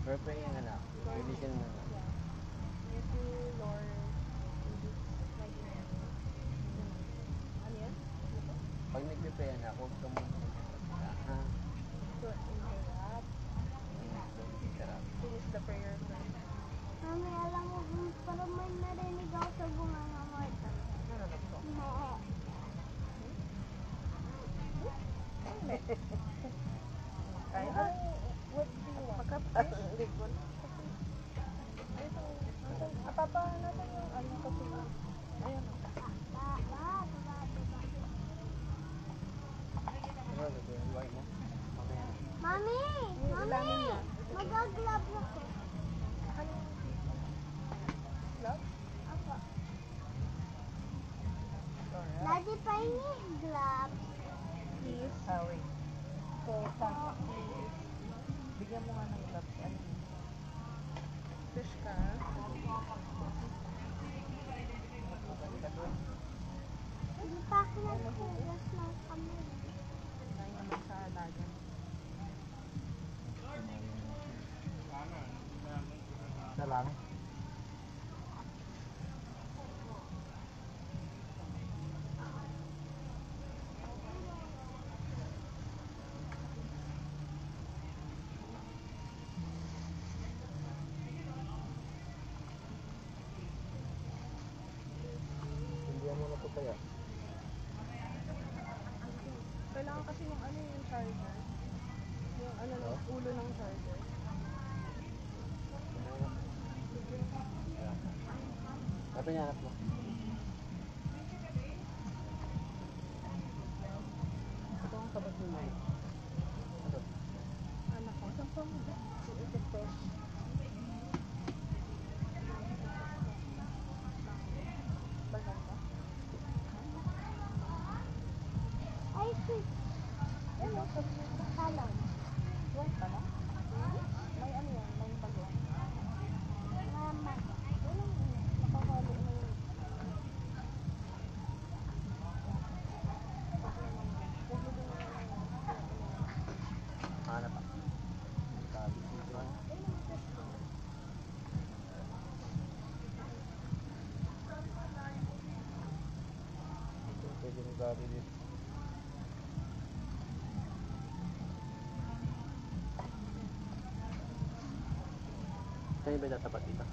Pero pa yung anak, pwede siya naman. Thank you, Lord. In Jesus' mighty name. Ano yan? Pag nagpe-pray anak, huwag ka muna magsasalita. Ha? To interrupt. Don't interrupt. Finish the prayer first. Mami, alam mo, parang may narinig ako sa bunganga mo ito. Ano na po? Ay, what do you want? Pagka-fish? Ay, ito. Papa, nasan yung ano kasi? Ayun. Ano, nag-iway mo? Mamaya na. Mami! Ilamin Mami! na. Mag-glove na ko. Ano? Love? Ako. Alright. Daddy, pahingi glove. Please. Wait. So, please. Bigyan mo nga ng gloves. Ano yun? Fish ka? Hindi pa ako nagkugas ng kamay. Ay, naman sa alagan. Isa lang. Hindihan mo na ito kaya. Kailangan kasi yung ano yung charger. Yung ano ng ulo ng charger. Ano yung anak mo? Ito ang sabat mo. Ano? Anak ko. Saan pa mo? It's a fish. Bagan ka? Ay, sis. Ano? Salon. White ka na? May ano yan? May bago. Mama. Walang nakakalo na yun. Hanap pa. Sabi dito. Pwede ng gabi dito. Saan ba tatapat dito?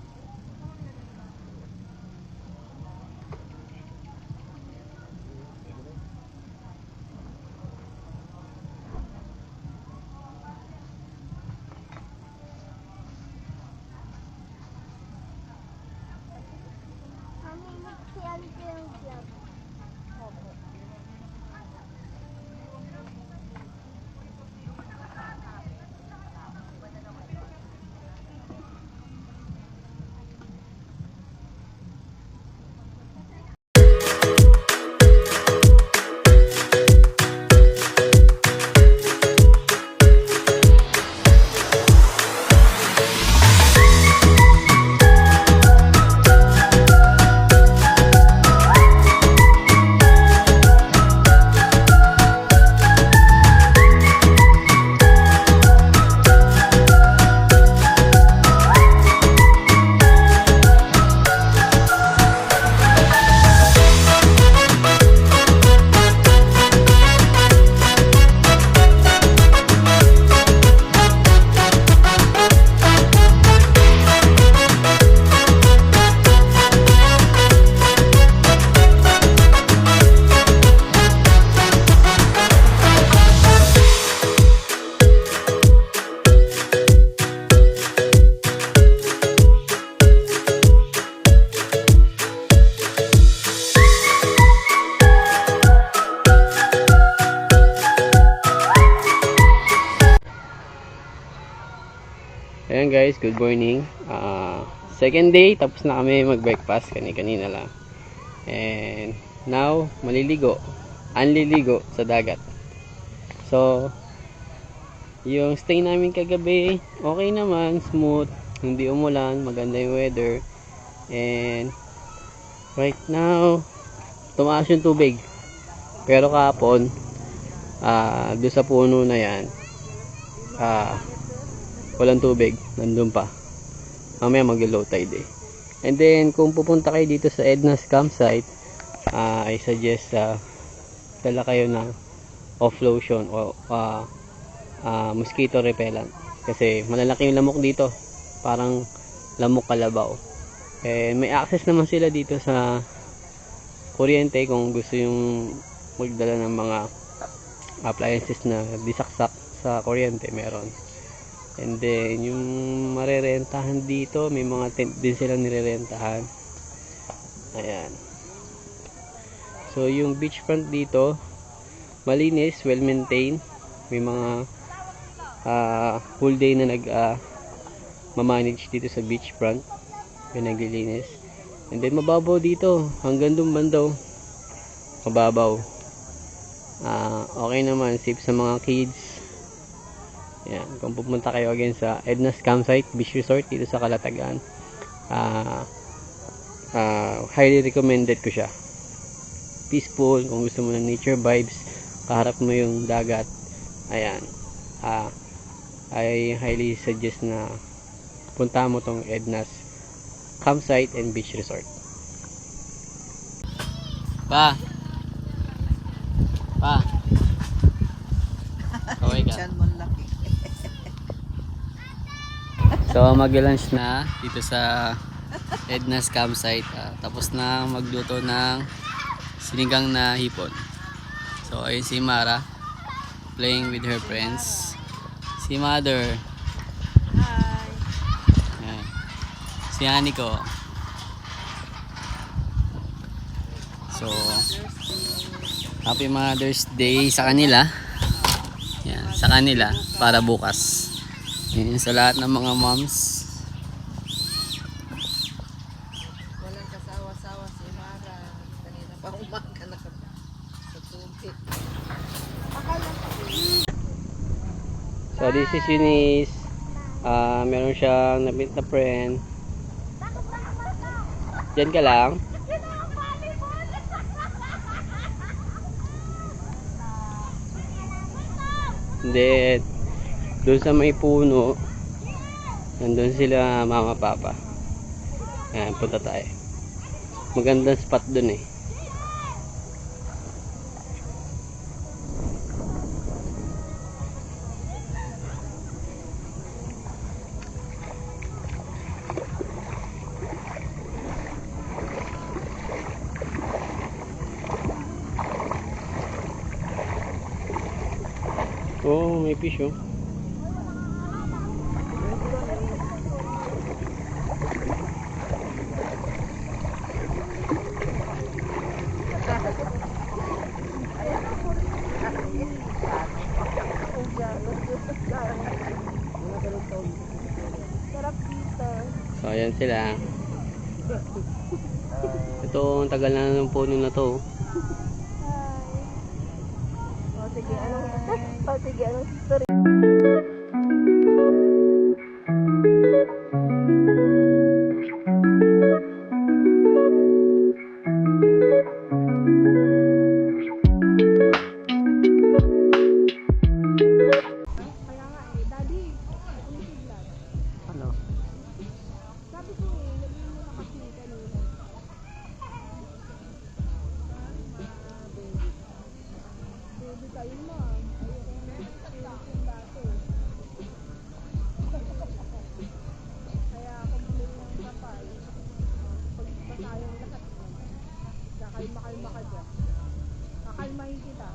Mami, nagsiyan ko yung glove. Opo. Ayan guys, good morning. Second day, tapos na kami mag-breakfast kanina lang. And now, maliligo. Anliligo sa dagat. So, yung stay namin kagabi, okay naman, smooth, hindi umulan, maganda yung weather. And right now, tumaas yung tubig. Pero kahapon, doon sa puno na yan, walang tubig, nandun pa. Mamaya mag-low tide eh. And then kung pupunta kayo dito sa Edna's campsite, I suggest dala kayo ng off lotion o mosquito repellent. Kasi malalaki yung lamok dito. Parang lamok kalabaw. And may access naman sila dito sa kuryente kung gusto yung magdala ng mga appliances na disaksak sa kuryente, meron. And then yung marerentahan dito, may mga tent din silang nirerentahan. Ayan. So yung beachfront dito malinis, well maintained. May mga full day na mamanage dito sa beachfront, pinaglilinis. And then mababaw dito hanggang dun bandaw, mababaw. Okay naman, safe sa mga kids. Yan, kung pupunta kayo again sa Edna's Campsite Beach Resort dito sa Calatagan, highly recommended ko siya. Peaceful, kung gusto mo ng nature vibes, kaharap mo yung dagat. Ayan, I highly suggest na punta mo tong Edna's Campsite and Beach Resort. Pa, okay ka? So mag-lunch na dito sa Edna's Campsite. Tapos na magluto ng sinigang na hipon. So ayun si Mara playing with her friends. Si Mother. Hi. Ayan. Si Aniko. So Happy Mother's Day sa kanila. Yan, sa kanila para bukas. Yan, sa lahat ng mga moms. Walang kasawa-sawa si Mara. Kanina pa umaga na sa tubig. So this is Eunice. Meron siyang na-meet na friend. Diyan ka lang. Then doon sa may puno, nandun sila mama papa. Ayan, punta tayo. Magandang spot dun eh. Oh, may fish oh. Sarap dito. So ayan sila. Ito, ang tagal na ng puno na to. O sige, anong story? Kaya nga eh, Daddy, umisiglan. Ano? Sabi ko eh, naging mo na kasi kanina. Baby tayo mo ah. Ayoko na yung dati. Kaya ako bumili ng kapal. Pagka tayong lahat. Kakalma-kalma ka dyan. Kakalmahin kita.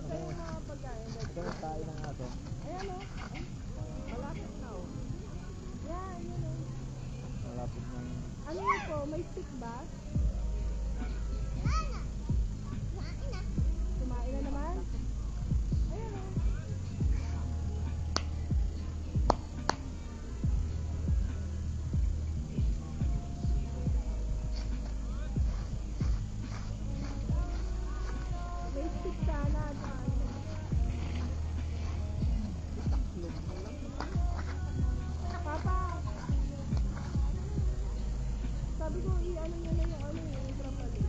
Ito yung mga pagkain. Ayan o. Malapit na o. Yan, yun o. Ano yun po? May stick ba? Kumain na naman? Ayan o. May stick sana. Papa! Sabi ko, i-ano nyo na yung ano yung trapal.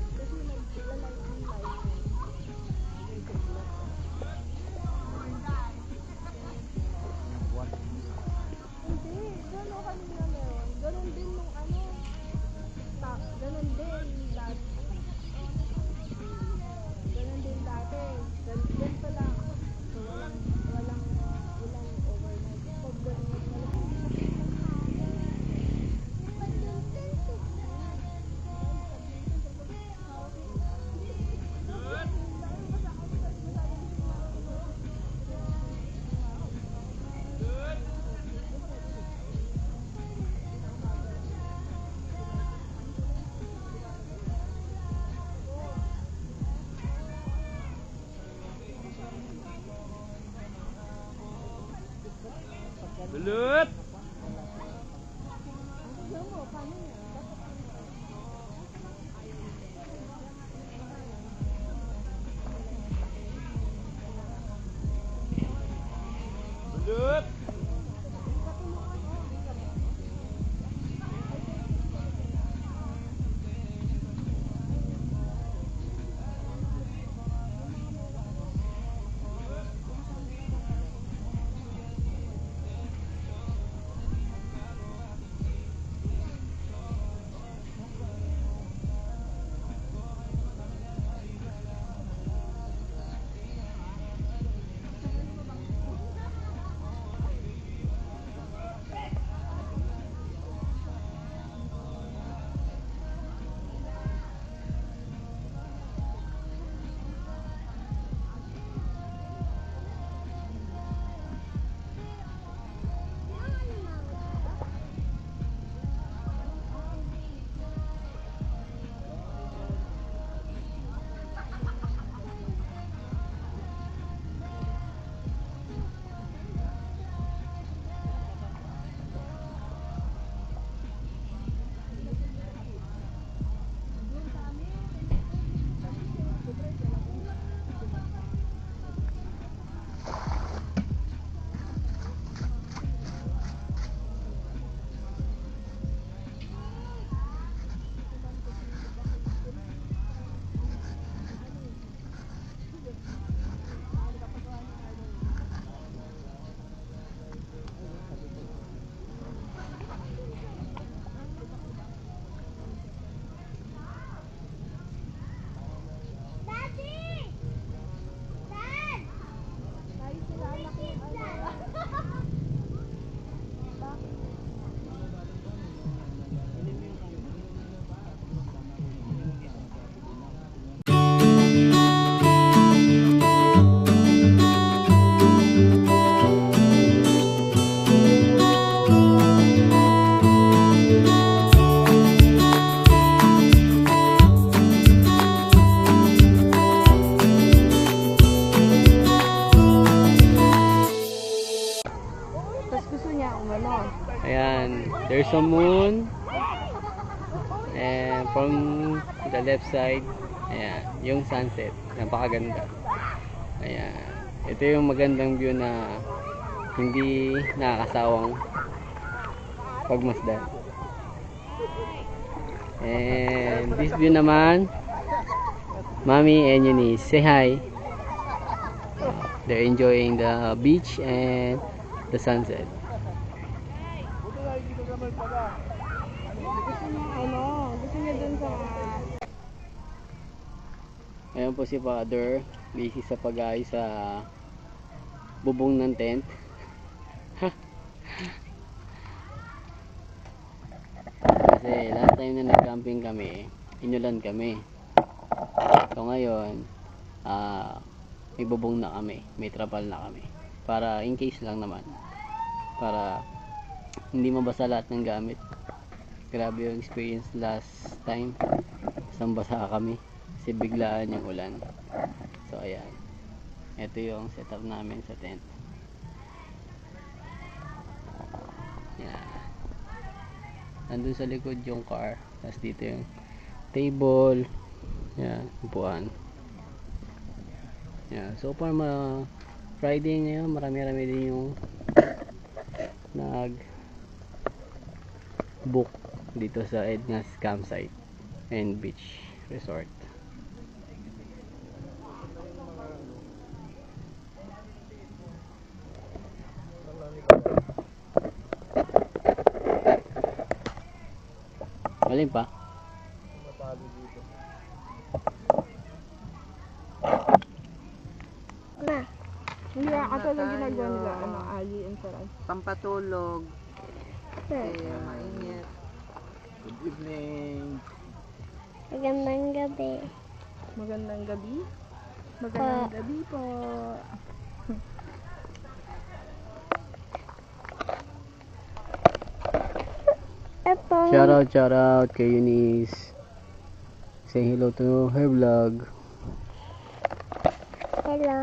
There's a moon. And from the left side, ayan, yung sunset. Napakaganda. Ayan. Ito yung magandang view na hindi nakakasawang pagmasdan. And this view naman, Mommy and Eunice, say hi. They're enjoying the beach and the sunset. Gusto niya dun sa... Ayan po si Father, busy sa pag-ayos sa bubong ng tent. Kasi last time na nag-camping kami, inulan kami. So ngayon, may bubong na kami, may trapal na kami. Para in case lang naman. Para hindi mabasa lahat ng gamit. Grabe yung experience last time. Isang basa kami. Kasi biglaan yung ulan. So ayan. Ito yung setup namin sa tent. Yan. Nandun sa likod yung car. Tapos dito yung table. Yan. Upuan. Yan. So far Friday ngayon, marami-rami din yung book dito sa Edna's Campsite and Beach Resort. Alin pa? Na. Hindi katulad ginagawa nila, Ali and Saran. Pampatulog. Sir. Mainit. Good evening. Magandang gabi. Magandang gabi. Magandang gabi po. Ito. Shout out kay Eunice. Say hello to her vlog. Hello.